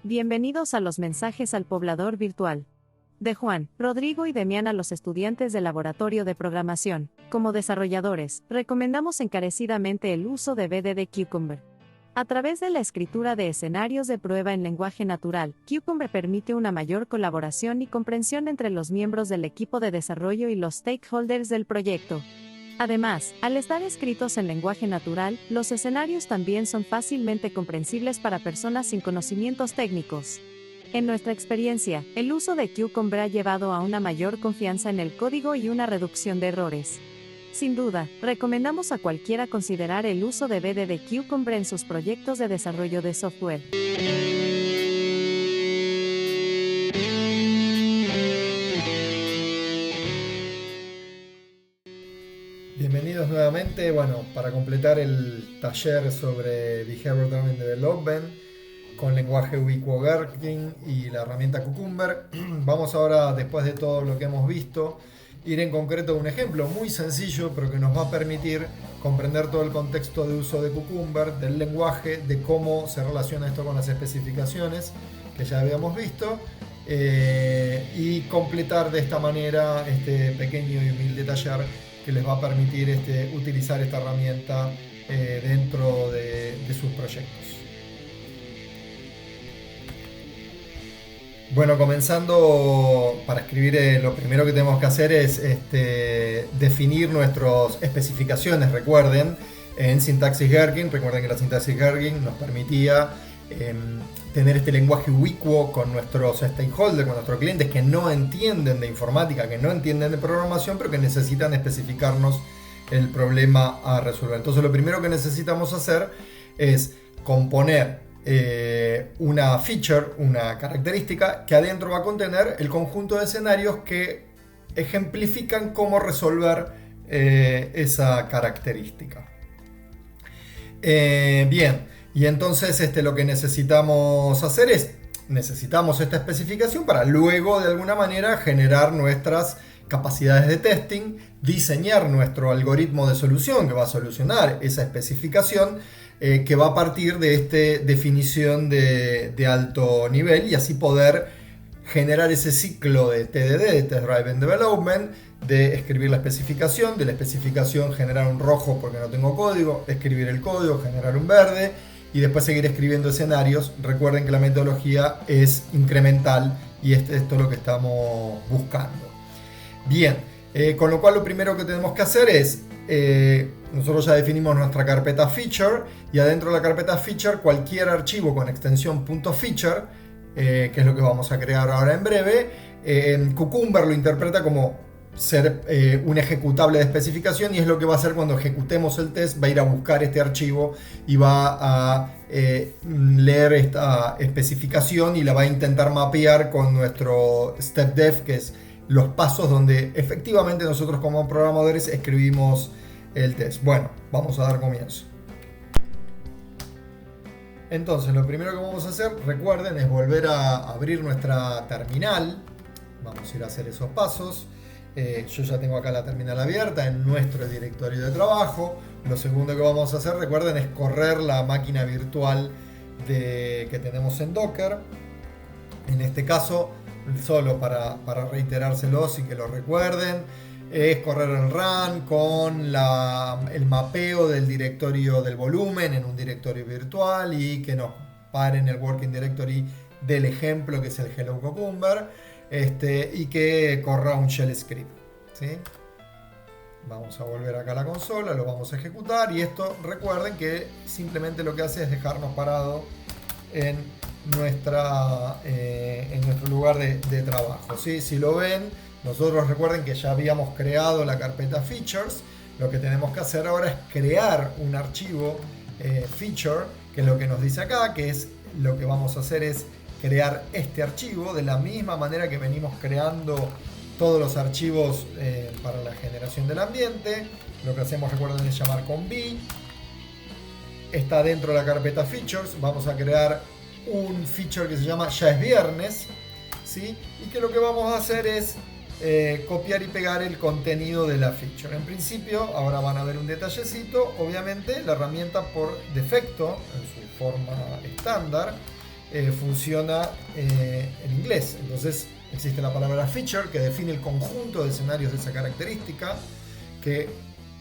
Bienvenidos a los mensajes al poblador virtual. De Juan, Rodrigo y Demián a los estudiantes del laboratorio de programación. Como desarrolladores, recomendamos encarecidamente el uso de BDD Cucumber. A través de la escritura de escenarios de prueba en lenguaje natural, Cucumber permite una mayor colaboración y comprensión entre los miembros del equipo de desarrollo y los stakeholders del proyecto. Además, al estar escritos en lenguaje natural, los escenarios también son fácilmente comprensibles para personas sin conocimientos técnicos. En nuestra experiencia, el uso de Cucumber ha llevado a una mayor confianza en el código y una reducción de errores. Sin duda, recomendamos a cualquiera considerar el uso de BDD Cucumber en sus proyectos de desarrollo de software. Bienvenidos nuevamente, para completar el taller sobre Behavior Driven Development con lenguaje ubicuo Gherkin y la herramienta Cucumber. Vamos ahora, después de todo lo que hemos visto, ir en concreto a un ejemplo muy sencillo, pero que nos va a permitir comprender todo el contexto de uso de Cucumber, del lenguaje, de cómo se relaciona esto con las especificaciones que ya habíamos visto, y completar de esta manera este pequeño y humilde taller que les va a permitir utilizar esta herramienta dentro de sus proyectos. Bueno, comenzando, para escribir lo primero que tenemos que hacer es definir nuestras especificaciones. Recuerden, en sintaxis Gherkin, recuerden que la sintaxis Gherkin nos permitía tener este lenguaje ubicuo con nuestros stakeholders, con nuestros clientes que no entienden de informática, que no entienden de programación, pero que necesitan especificarnos el problema a resolver. Entonces lo primero que necesitamos hacer es componer una feature, una característica que adentro va a contener el conjunto de escenarios que ejemplifican cómo resolver esa característica. Bien. Y entonces lo que necesitamos hacer es, necesitamos esta especificación para luego de alguna manera generar nuestras capacidades de testing, diseñar nuestro algoritmo de solución que va a solucionar esa especificación, que va a partir de esta definición de alto nivel y así poder generar ese ciclo de TDD, de Test Driven Development, de escribir la especificación, de la especificación generar un rojo porque no tengo código, escribir el código, generar un verde, y después seguir escribiendo escenarios. Recuerden que la metodología es incremental y esto es lo que estamos buscando. Bien, con lo cual lo primero que tenemos que hacer es, nosotros ya definimos nuestra carpeta feature y adentro de la carpeta feature cualquier archivo con extensión .feature, que es lo que vamos a crear ahora en breve, Cucumber lo interpreta como ser un ejecutable de especificación y es lo que va a hacer cuando ejecutemos el test. Va a ir a buscar este archivo y va a leer esta especificación y la va a intentar mapear con nuestro step-def, que es los pasos donde efectivamente nosotros como programadores escribimos el test. Bueno, vamos a dar comienzo. Entonces lo primero que vamos a hacer, recuerden, es volver a abrir nuestra terminal. Vamos a ir a hacer esos pasos. Yo ya tengo acá la terminal abierta en nuestro directorio de trabajo. Lo segundo que vamos a hacer, recuerden, es correr la máquina virtual que tenemos en Docker. En este caso, solo para reiterárselos y que lo recuerden, es correr el run con el mapeo del directorio del volumen en un directorio virtual y que nos pare en el working directory del ejemplo que es el Hello Cucumber. Y que corra un shell script, ¿sí? Vamos a volver acá a la consola, lo vamos a ejecutar y esto, recuerden que simplemente lo que hace es dejarnos parado en nuestro lugar de trabajo, ¿sí? Si lo ven, nosotros recuerden que ya habíamos creado la carpeta features. Lo que tenemos que hacer ahora es crear un archivo feature, que es lo que nos dice acá, que es lo que vamos a hacer es crear este archivo de la misma manera que venimos creando todos los archivos para la generación del ambiente. Lo que hacemos, recuerden, es llamar con B. Está dentro de la carpeta features. Vamos a crear un feature que se llama Ya es viernes, ¿sí? Y que lo que vamos a hacer es copiar y pegar el contenido de la feature. En principio, ahora van a ver un detallecito. Obviamente, la herramienta por defecto, en su forma estándar, funciona en inglés. Entonces existe la palabra feature, que define el conjunto de escenarios de esa característica, que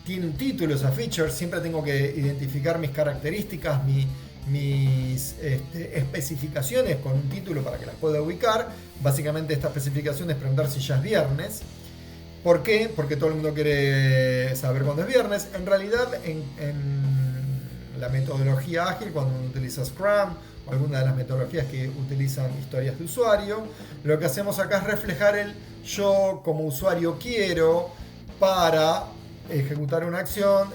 tiene un título esa feature. Siempre tengo que identificar mis características, mis especificaciones con un título para que las pueda ubicar. Básicamente esta especificación es preguntar si ya es viernes. ¿Por qué? Porque todo el mundo quiere saber cuándo es viernes. En realidad, en la metodología ágil, cuando uno utiliza Scrum o alguna de las metodologías que utilizan historias de usuario, lo que hacemos acá es reflejar el yo como usuario quiero para ejecutar una acción,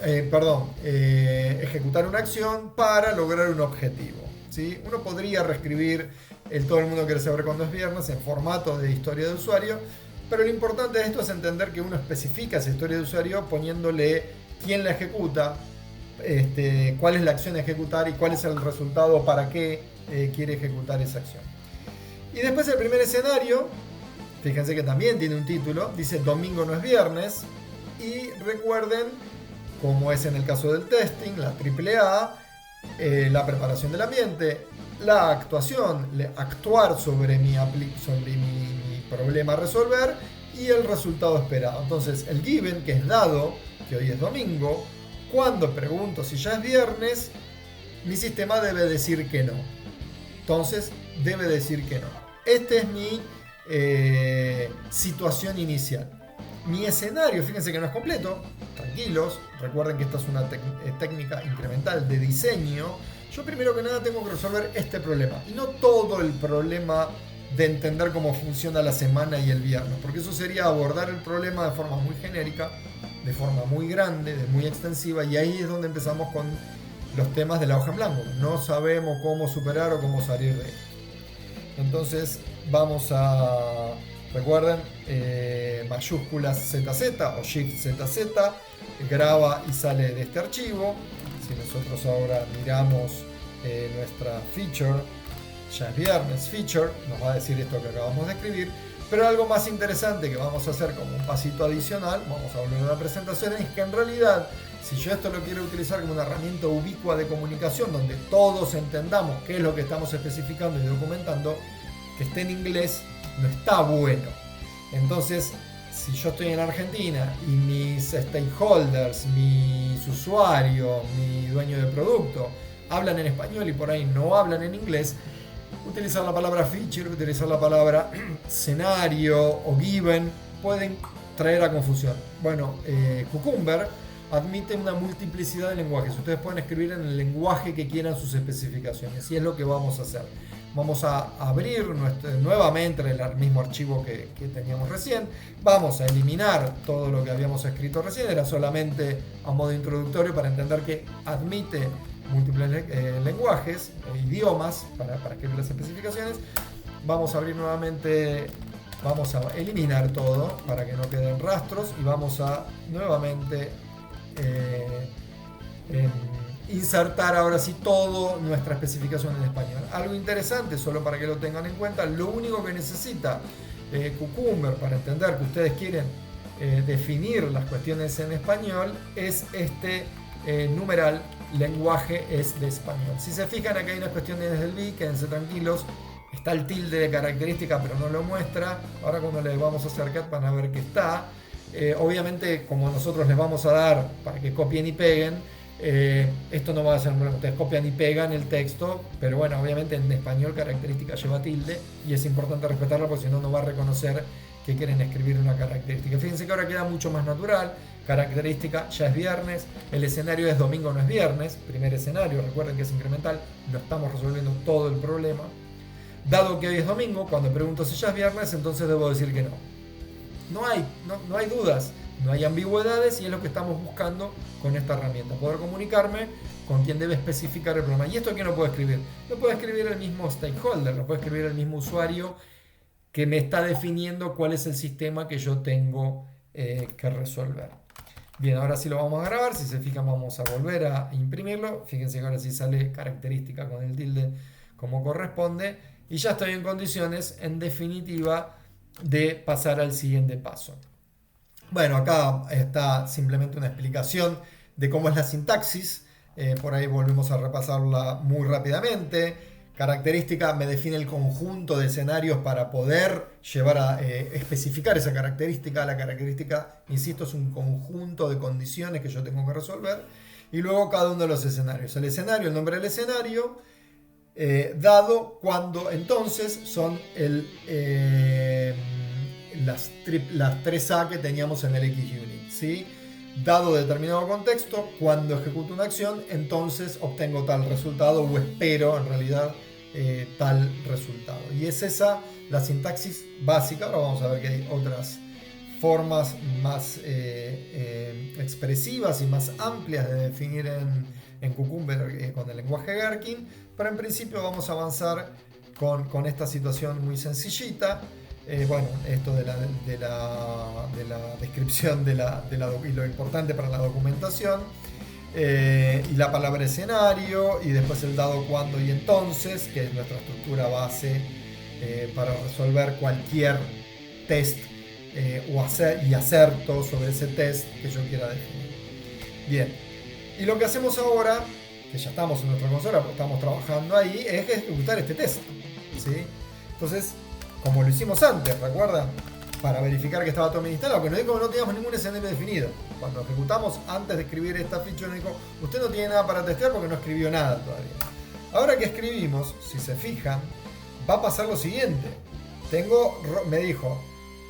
ejecutar una acción para lograr un objetivo, ¿sí? Uno podría reescribir el todo el mundo quiere saber cuándo es viernes en formato de historia de usuario, pero lo importante de esto es entender que uno especifica esa historia de usuario poniéndole quién la ejecuta, cuál es la acción a ejecutar y cuál es el resultado para qué quiere ejecutar esa acción. Y después el primer escenario, fíjense que también tiene un título, dice domingo no es viernes. Y recuerden, como es en el caso del testing, la AAA, la preparación del ambiente, la actuación, actuar sobre mi problema a resolver y el resultado esperado. Entonces, el given, que es dado, que hoy es domingo, cuando pregunto si ya es viernes, mi sistema debe decir que no. Entonces, debe decir que no. Esta es mi situación inicial. Mi escenario, fíjense que no es completo, tranquilos, recuerden que esta es una técnica incremental de diseño. Yo primero que nada tengo que resolver este problema y no todo el problema de entender cómo funciona la semana y el viernes, porque eso sería abordar el problema de forma muy genérica, de forma muy grande, muy extensiva, y ahí es donde empezamos con los temas de la hoja en blanco. No sabemos cómo superar o cómo salir de esto. Entonces vamos a... Recuerden, mayúsculas ZZ o Shift ZZ, graba y sale de este archivo. Si nosotros ahora miramos nuestra feature, ya es viernes, feature, nos va a decir esto que acabamos de escribir. Pero algo más interesante que vamos a hacer como un pasito adicional, vamos a volver a la presentación, es que en realidad, si yo esto lo quiero utilizar como una herramienta ubicua de comunicación, donde todos entendamos qué es lo que estamos especificando y documentando, que esté en inglés, no está bueno. Entonces, si yo estoy en Argentina y mis stakeholders, mis usuarios, mi dueño de producto hablan en español y por ahí no hablan en inglés, utilizar la palabra feature, utilizar la palabra escenario o given pueden traer a confusión. Bueno, Cucumber admite una multiplicidad de lenguajes. Ustedes pueden escribir en el lenguaje que quieran sus especificaciones y es lo que vamos a hacer. Vamos a abrir nuevamente el mismo archivo que teníamos recién. Vamos a eliminar todo lo que habíamos escrito recién. Era solamente a modo introductorio para entender que admite múltiples lenguajes, idiomas para escribir las especificaciones. Vamos a abrir nuevamente, vamos a eliminar todo para que no queden rastros y vamos a nuevamente insertar ahora sí todo nuestra especificación en español. Algo interesante, solo para que lo tengan en cuenta, lo único que necesita Cucumber para entender que ustedes quieren definir las cuestiones en español es este numeral lenguaje es de español. Si se fijan, acá hay unas cuestiones del BI, quédense tranquilos, está el tilde de característica pero no lo muestra. Ahora cuando les vamos a acercar van a ver que está. Obviamente, como nosotros les vamos a dar para que copien y peguen, esto no va a ser un problema. Ustedes copian y pegan el texto, pero bueno, obviamente en español característica lleva tilde y es importante respetarla porque si no, no va a reconocer que quieren escribir una característica. Fíjense que ahora queda mucho más natural. Característica ya es viernes, el escenario es domingo no es viernes, primer escenario, recuerden que es incremental, no estamos resolviendo todo el problema. Dado que hoy es domingo, cuando pregunto si ya es viernes, entonces debo decir que no. No hay dudas, no hay ambigüedades y es lo que estamos buscando con esta herramienta, poder comunicarme con quien debe especificar el problema. ¿Y esto quién lo puede escribir? Lo puede escribir el mismo stakeholder, lo puede escribir el mismo usuario que me está definiendo cuál es el sistema que yo tengo que resolver. Bien, ahora sí lo vamos a grabar. Si se fijan, vamos a volver a imprimirlo. Fíjense que ahora sí sale característica con el tilde como corresponde. Y ya estoy en condiciones, en definitiva, de pasar al siguiente paso. Bueno, acá está simplemente una explicación de cómo es la sintaxis. Por ahí volvemos a repasarla muy rápidamente. característica me define el conjunto de escenarios para poder llevar a especificar esa característica. La característica, insisto, es un conjunto de condiciones que yo tengo que resolver. Y luego cada uno de los escenarios. El escenario, el nombre del escenario, dado cuando entonces son las 3A que teníamos en el XUnit, ¿sí? Dado determinado contexto, cuando ejecuto una acción, entonces obtengo tal resultado o espero en realidad tal resultado. Y es esa la sintaxis básica. Ahora vamos a ver que hay otras formas más expresivas y más amplias de definir en Cucumber con el lenguaje Gherkin, pero en principio vamos a avanzar con esta situación muy sencillita. Bueno, esto de la descripción y lo importante para la documentación, y la palabra escenario, y después el dado, cuándo y entonces, que es nuestra estructura base para resolver cualquier test y acerto sobre ese test que yo quiera definir. Bien, y lo que hacemos ahora, que ya estamos en nuestra consola, porque estamos trabajando ahí, es ejecutar este test, ¿sí? Entonces, como lo hicimos antes, ¿recuerdan? Para verificar que estaba todo bien instalado, que nos dijo que no teníamos ningún escenario definido. Cuando ejecutamos, antes de escribir esta feature, nos dijo, usted no tiene nada para testear porque no escribió nada todavía. Ahora que escribimos, si se fijan, va a pasar lo siguiente. Me dijo,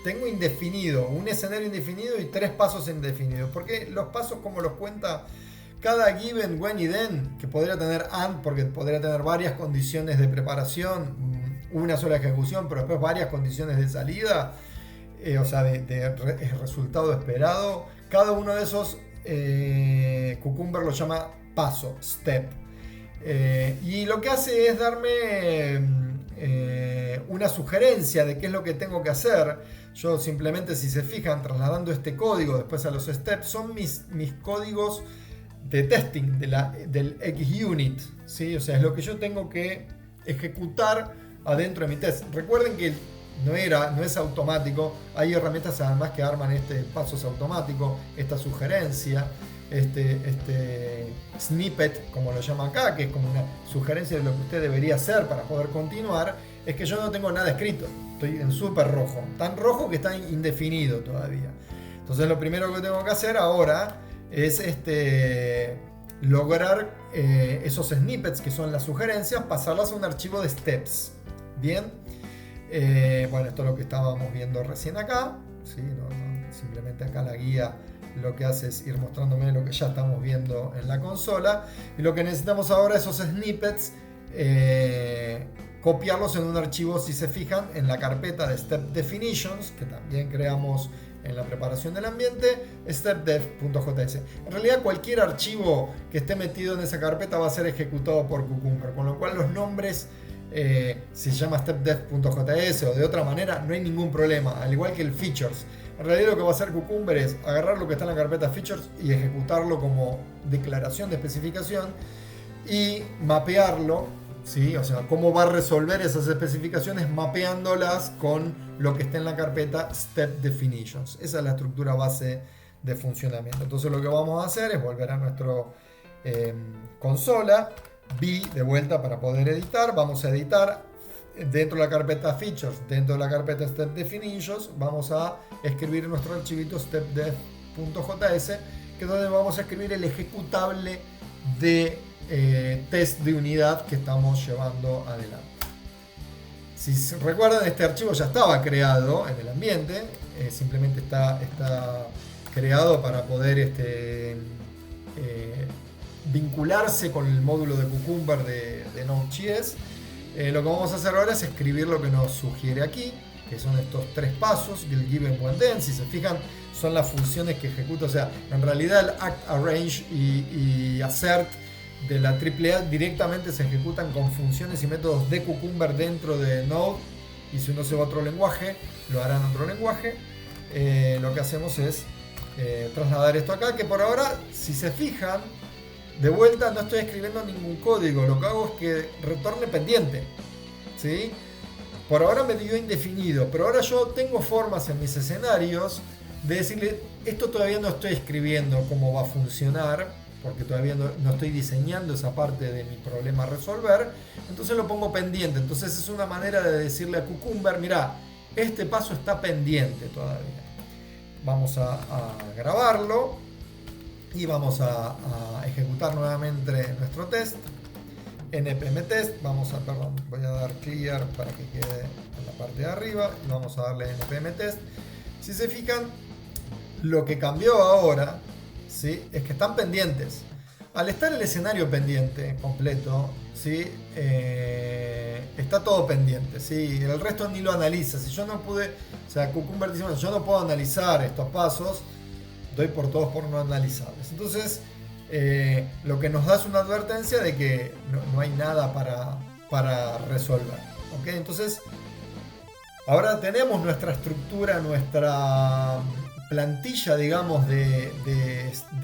tengo indefinido, un escenario indefinido y 3 pasos indefinidos. Porque los pasos, como los cuenta cada given, when y then, que podría tener and, porque podría tener varias condiciones de preparación, una sola ejecución, pero después varias condiciones de salida, o sea, de resultado esperado. Cada uno de esos, Cucumber lo llama paso, step. Y lo que hace es darme una sugerencia de qué es lo que tengo que hacer. Yo simplemente, si se fijan, trasladando este código después a los steps, son mis códigos de testing del XUnit, ¿sí? O sea, es lo que yo tengo que ejecutar adentro de mi test. Recuerden que no es automático. Hay herramientas además que arman pasos automáticos, esta sugerencia, este snippet, como lo llaman acá, que es como una sugerencia de lo que usted debería hacer para poder continuar. Es que yo no tengo nada escrito, estoy en súper rojo, tan rojo que está indefinido todavía. Entonces lo primero que tengo que hacer ahora es lograr esos snippets, que son las sugerencias, pasarlas a un archivo de steps. Bien, bueno, esto es lo que estábamos viendo recién acá, ¿sí? Simplemente acá la guía lo que hace es ir mostrándome lo que ya estamos viendo en la consola, y lo que necesitamos ahora, esos snippets, copiarlos en un archivo, si se fijan, en la carpeta de Step Definitions, que también creamos en la preparación del ambiente, stepdef.js. En realidad cualquier archivo que esté metido en esa carpeta va a ser ejecutado por Cucumber, con lo cual los nombres, si se llama stepdef.js o de otra manera, no hay ningún problema, al igual que el features. En realidad lo que va a hacer Cucumber es agarrar lo que está en la carpeta features y ejecutarlo como declaración de especificación y mapearlo, ¿sí? O sea, cómo va a resolver esas especificaciones mapeándolas con lo que está en la carpeta Step Definitions. Esa es la estructura base de funcionamiento. Entonces lo que vamos a hacer es volver a nuestro consola, V de vuelta para poder editar. Vamos a editar dentro de la carpeta Features, dentro de la carpeta Step Definitions, vamos a escribir nuestro archivito stepdef.js, que es donde vamos a escribir el ejecutable de test de unidad que estamos llevando adelante. Si recuerdan, este archivo ya estaba creado en el ambiente, simplemente está creado para poder vincularse con el módulo de Cucumber de Node.js. Lo que vamos a hacer ahora es escribir lo que nos sugiere aquí, que son estos 3 pasos, el given, when, then. Si se fijan, son las funciones que ejecuta. O sea, en realidad el act, arrange y assert de la AAA directamente se ejecutan con funciones y métodos de Cucumber dentro de Node, y si uno se va a otro lenguaje, lo hará en otro lenguaje. Lo que hacemos es trasladar esto acá, que por ahora, si se fijan, de vuelta no estoy escribiendo ningún código, lo que hago es que retorne pendiente, ¿sí? Por ahora me dio indefinido, pero ahora yo tengo formas en mis escenarios de decirle, esto todavía no estoy escribiendo cómo va a funcionar, porque todavía no estoy diseñando esa parte de mi problema a resolver, entonces lo pongo pendiente. Entonces es una manera de decirle a Cucumber, mira, este paso está pendiente todavía. Vamos a grabarlo y vamos a ejecutar nuevamente nuestro test. npm test, voy a dar clear para que quede en la parte de arriba y vamos a darle npm test. Si se fijan, lo que cambió ahora, ¿sí?, es que están pendientes. Al estar el escenario pendiente completo, ¿sí?, está todo pendiente, ¿sí? El resto ni lo analiza. Si yo no pude, o sea, Cucumber dice, bueno, yo no puedo analizar estos pasos, doy por todos por no analizarlos. Entonces, lo que nos da es una advertencia de que no hay nada para resolver. ¿Ok? Entonces, ahora tenemos nuestra estructura, nuestra plantilla, digamos, de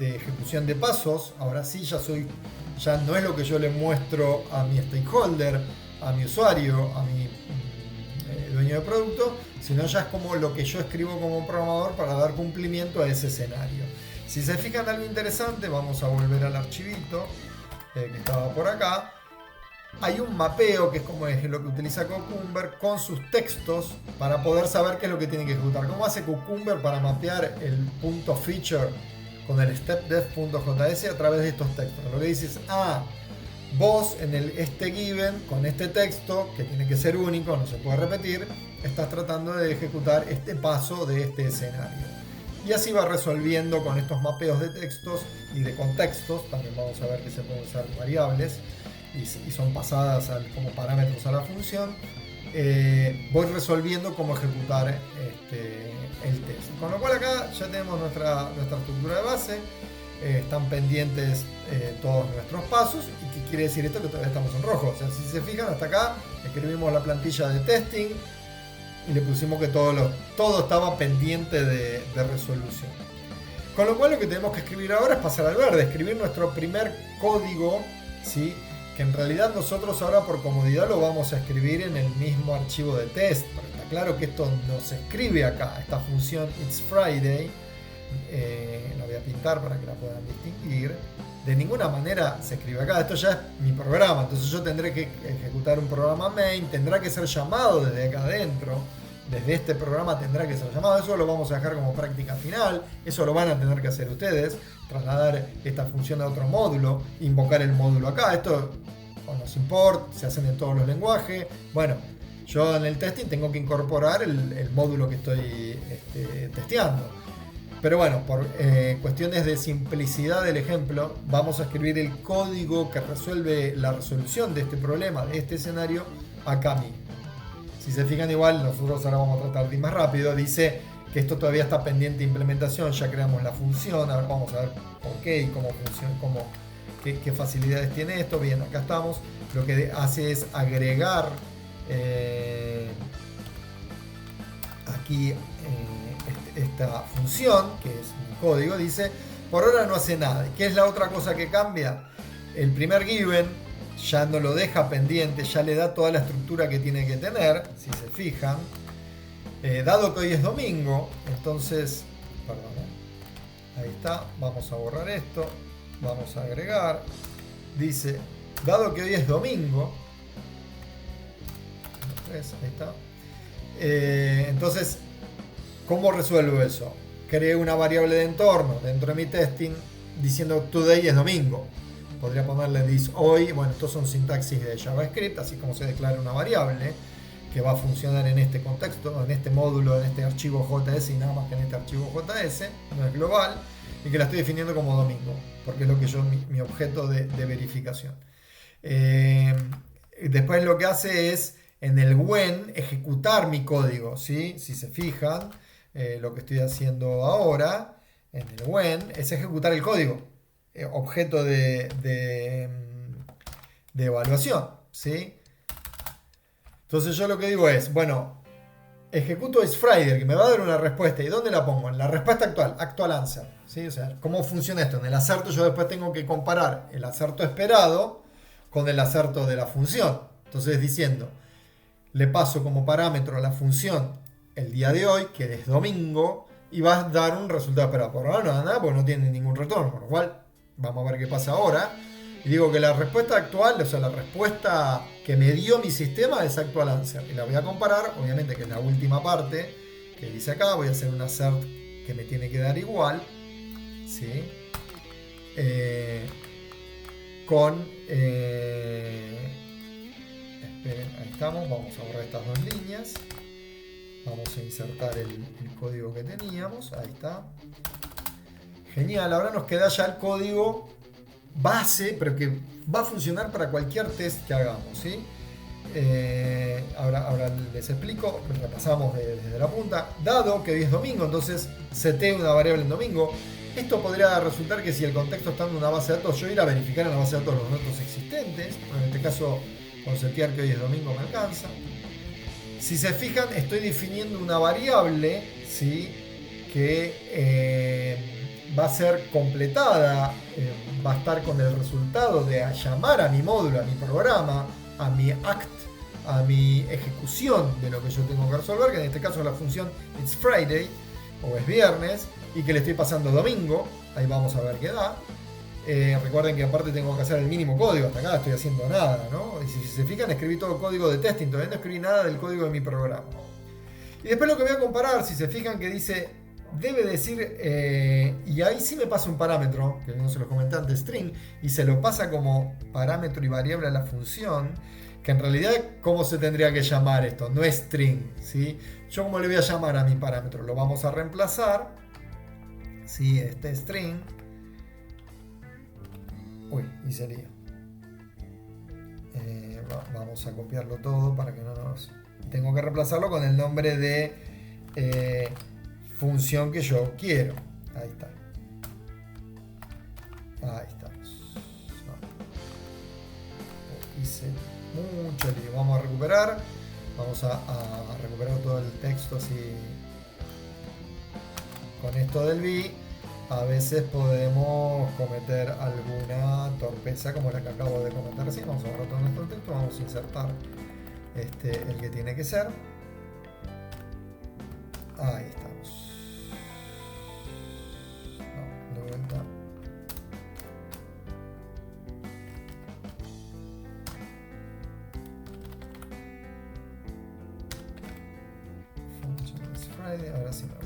ejecución de pasos. Ahora sí, ya no es lo que yo le muestro a mi stakeholder, a mi usuario, a mi dueño de producto, sino ya es como lo que yo escribo como programador para dar cumplimiento a ese escenario. Si se fijan algo interesante, vamos a volver al archivito que estaba por acá. Hay un mapeo que es como es lo que utiliza Cucumber con sus textos para poder saber qué es lo que tiene que ejecutar. ¿Cómo hace Cucumber para mapear el punto feature con el stepdef.js a través de estos textos? Lo que dice es, vos en este given, con este texto, que tiene que ser único, no se puede repetir, estás tratando de ejecutar este paso de este escenario. Y así va resolviendo con estos mapeos de textos y de contextos. También vamos a ver que se pueden usar variables y son pasadas como parámetros a la función. Voy resolviendo cómo ejecutar el test. Con lo cual acá ya tenemos nuestra estructura de base. Están pendientes todos nuestros pasos. ¿Y qué quiere decir esto? Que todavía estamos en rojo. O sea, si se fijan, hasta acá escribimos la plantilla de testing y le pusimos que todo estaba pendiente de resolución. Con lo cual lo que tenemos que escribir ahora es pasar al verde, escribir nuestro primer código, ¿sí?, que en realidad nosotros ahora por comodidad lo vamos a escribir en el mismo archivo de test. Pero está claro que esto no se escribe acá, esta función It's Friday, la voy a pintar para que la puedan distinguir. De ninguna manera se escribe acá, esto ya es mi programa, entonces yo tendré que ejecutar un programa main, tendrá que ser llamado desde acá adentro, desde este programa tendrá que ser llamado, eso lo vamos a dejar como práctica final, eso lo van a tener que hacer ustedes, trasladar esta función a otro módulo, invocar el módulo acá, esto con los import se hacen en todos los lenguajes. Bueno, yo en el testing tengo que incorporar el módulo que estoy testeando. Pero bueno, por cuestiones de simplicidad del ejemplo, vamos a escribir el código que resuelve la resolución de este problema, de este escenario, acá mismo. Si se fijan, igual nosotros ahora vamos a tratar de ir más rápido. Dice que esto todavía está pendiente de implementación, ya creamos la función, ahora vamos a ver por qué y cómo funciona, qué facilidades tiene esto. Bien, acá estamos. Lo que hace es agregar aquí esta función, que es mi código, dice, por ahora no hace nada. ¿Qué es la otra cosa que cambia? El primer given ya no lo deja pendiente, ya le da toda la estructura que tiene que tener, si se fijan. Dado que hoy es domingo, entonces, ahí está, vamos a borrar esto, vamos a agregar, dice, dado que hoy es domingo, ahí está, entonces, ¿cómo resuelvo eso? Creo una variable de entorno dentro de mi testing diciendo today es domingo. Podría ponerle this hoy. Bueno, estos son sintaxis de JavaScript, así como se declara una variable que va a funcionar en este contexto, en este módulo, en este archivo JS y nada más que en este archivo JS, no es global, y que la estoy definiendo como domingo, porque es lo que yo, mi objeto de verificación. Después lo que hace es en el when ejecutar mi código, ¿sí? Si se fijan, lo que estoy haciendo ahora en el when es ejecutar el código, objeto de evaluación, ¿sí? Entonces yo lo que digo es, bueno, ejecuto isFriday, que me va a dar una respuesta. ¿Y dónde la pongo? En la respuesta actual answer, ¿sí? O sea, ¿cómo funciona esto? En el acerto yo después tengo que comparar el acerto esperado con el acerto de la función. Entonces diciendo, le paso como parámetro a la función el día de hoy, que es domingo, y va a dar un resultado esperado. Por ahora no da nada porque no tiene ningún retorno, con lo cual vamos a ver qué pasa ahora. Y digo que la respuesta actual, o sea, la respuesta que me dio mi sistema es actual answer. Y la voy a comparar, obviamente que es la última parte que dice acá. Voy a hacer un assert que me tiene que dar igual. ¿Sí? Esperen, ahí estamos. Vamos a borrar estas dos líneas. Vamos a insertar el código que teníamos. Ahí está. Genial, ahora nos queda ya el código base, pero que va a funcionar para cualquier test que hagamos, ¿sí? Ahora les explico, repasamos desde la punta. Dado que hoy es domingo, entonces seteo una variable en domingo. Esto podría resultar que si el contexto está en una base de datos, yo ir a verificar en la base de datos los datos existentes. En este caso, con setear que hoy es domingo me alcanza. Si se fijan, estoy definiendo una variable, ¿sí? Que va a ser completada, va a estar con el resultado de llamar a mi módulo, a mi programa, a mi act, a mi ejecución de lo que yo tengo que resolver, que en este caso es la función it's Friday, o es viernes, y que le estoy pasando domingo. Ahí vamos a ver qué da. Recuerden que aparte tengo que hacer el mínimo código, hasta acá estoy haciendo nada, ¿no? Y si se fijan, escribí todo el código de testing, todavía no escribí nada del código de mi programa. Y después lo que voy a comparar, si se fijan que dice, debe decir, y ahí sí me pasa un parámetro, que no se lo comenté antes, string, y se lo pasa como parámetro y variable a la función, que en realidad, ¿cómo se tendría que llamar esto? No es string, ¿sí? Yo, ¿cómo le voy a llamar a mi parámetro? Lo vamos a reemplazar, ¿sí? Este string. Uy, hice lío. Vamos a copiarlo todo para que no nos... Tengo que reemplazarlo con el nombre de función que yo quiero. Ahí está. Ahí estamos. Hice mucho lío. Vamos a recuperar. Vamos a recuperar todo el texto así. Con esto del B. A veces podemos cometer alguna torpeza como la que acabo de comentar recién. Vamos a borrar todo nuestro texto, vamos a insertar el que tiene que ser. Ahí estamos. No, de vuelta. Functions Friday, ahora sí me gusta.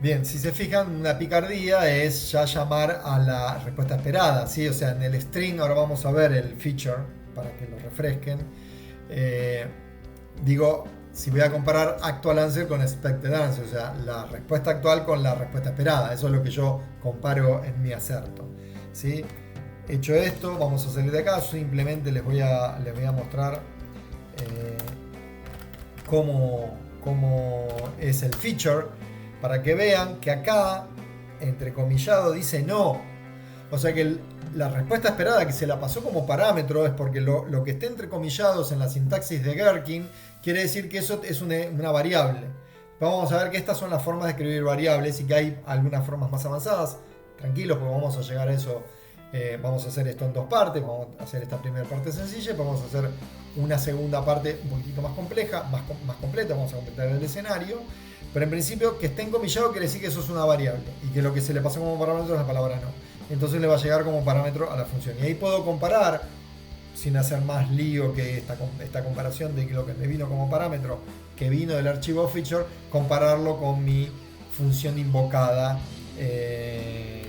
Bien, si se fijan, una picardía es ya llamar a la respuesta esperada, ¿sí? O sea, en el string, ahora vamos a ver el feature para que lo refresquen. Digo, si voy a comparar actual answer con expected answer, o sea, la respuesta actual con la respuesta esperada. Eso es lo que yo comparo en mi acerto, ¿sí? Hecho esto, vamos a salir de acá. Simplemente les voy a mostrar cómo es el feature, para que vean que acá, entrecomillado, dice no. O sea que la respuesta esperada que se la pasó como parámetro es porque lo que esté entrecomillados en la sintaxis de Gherkin quiere decir que eso es una variable. Vamos a ver que estas son las formas de escribir variables y que hay algunas formas más avanzadas. Tranquilos, porque vamos a llegar a eso. Vamos a hacer esto en dos partes. Vamos a hacer esta primera parte sencilla y vamos a hacer una segunda parte un poquito más compleja, más completa. Vamos a completar el escenario. Pero en principio, que esté encomillado quiere decir que eso es una variable y que lo que se le pasó como parámetro es la palabra no. Entonces le va a llegar como parámetro a la función. Y ahí puedo comparar, sin hacer más lío que esta comparación de lo que me vino como parámetro, que vino del archivo feature, compararlo con mi función invocada de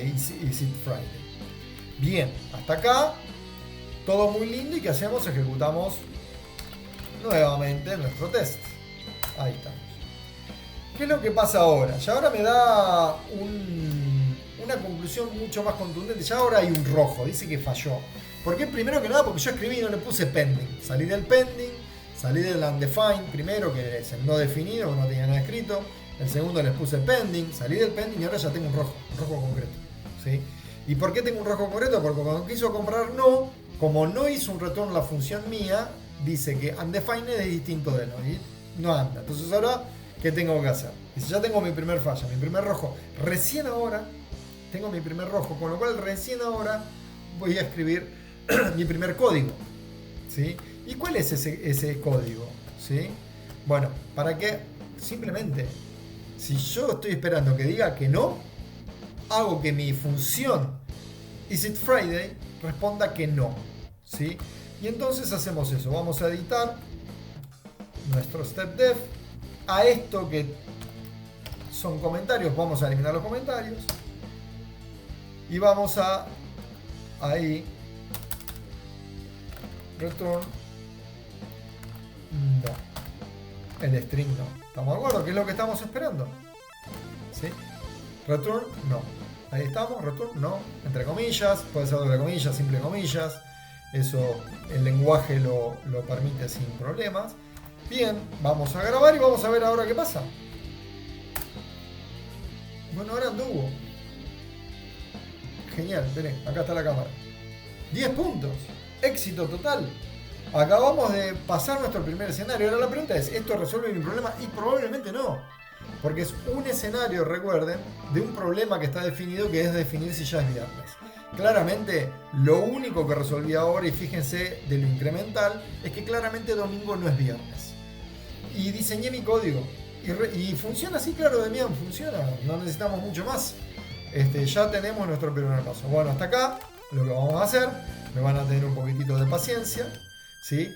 Is It Friday. Bien, hasta acá todo muy lindo. ¿Y qué hacemos? Ejecutamos nuevamente nuestro test. Ahí estamos. ¿Qué es lo que pasa ahora? Ya ahora me da una conclusión mucho más contundente. Ya ahora hay un rojo, dice que falló. ¿Por qué? Primero que nada porque yo escribí y no le puse pending. Salí del pending, salí del undefined primero, que es el no definido, que no tenía nada escrito. El segundo les puse pending, salí del pending y ahora ya tengo un rojo concreto, ¿sí? ¿Y por qué tengo un rojo concreto? Porque cuando quiso comprar no, como no hizo un return la función mía, dice que undefined es distinto de no. Y no anda. Entonces ahora, ¿qué tengo que hacer? Dice, ya tengo mi primer falla, mi primer rojo. Recién ahora tengo mi primer rojo, con lo cual recién ahora voy a escribir mi primer código, ¿sí? ¿Y cuál es ese código? ¿Sí? Bueno, para que simplemente, Si yo estoy esperando que diga que no, hago que mi función Is It Friday responda que no, ¿sí? Y entonces hacemos eso. Vamos a editar nuestro step-def. A esto que son comentarios, vamos a eliminar los comentarios. Y vamos a ahí return no. El string no. ¿Estamos de acuerdo? ¿Qué es lo que estamos esperando? ¿Sí? Return no. Ahí estamos, return no. Entre comillas, puede ser doble comillas, simple comillas. Eso el lenguaje lo permite sin problemas. Bien, vamos a grabar y vamos a ver ahora qué pasa. Bueno, ahora anduvo. Genial, miren, acá está la cámara. 10 puntos. Éxito total. Acabamos de pasar nuestro primer escenario. Ahora la pregunta es, ¿esto resuelve mi problema? Y probablemente no. Porque es un escenario, recuerden, de un problema que está definido, que es definir si ya es viernes. Claramente, lo único que resolví ahora, y fíjense de lo incremental, es que claramente domingo no es viernes. Y diseñé mi código. Y funciona así, claro, Demian, funciona. No necesitamos mucho más. Ya tenemos nuestro primer paso. Bueno, hasta acá lo que vamos a hacer, me van a tener un poquitito de paciencia, ¿sí?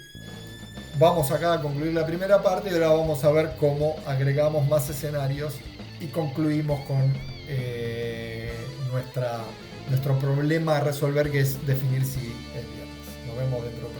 Vamos acá a concluir la primera parte y ahora vamos a ver cómo agregamos más escenarios y concluimos con nuestro problema a resolver, que es definir si es viernes. Nos vemos dentro de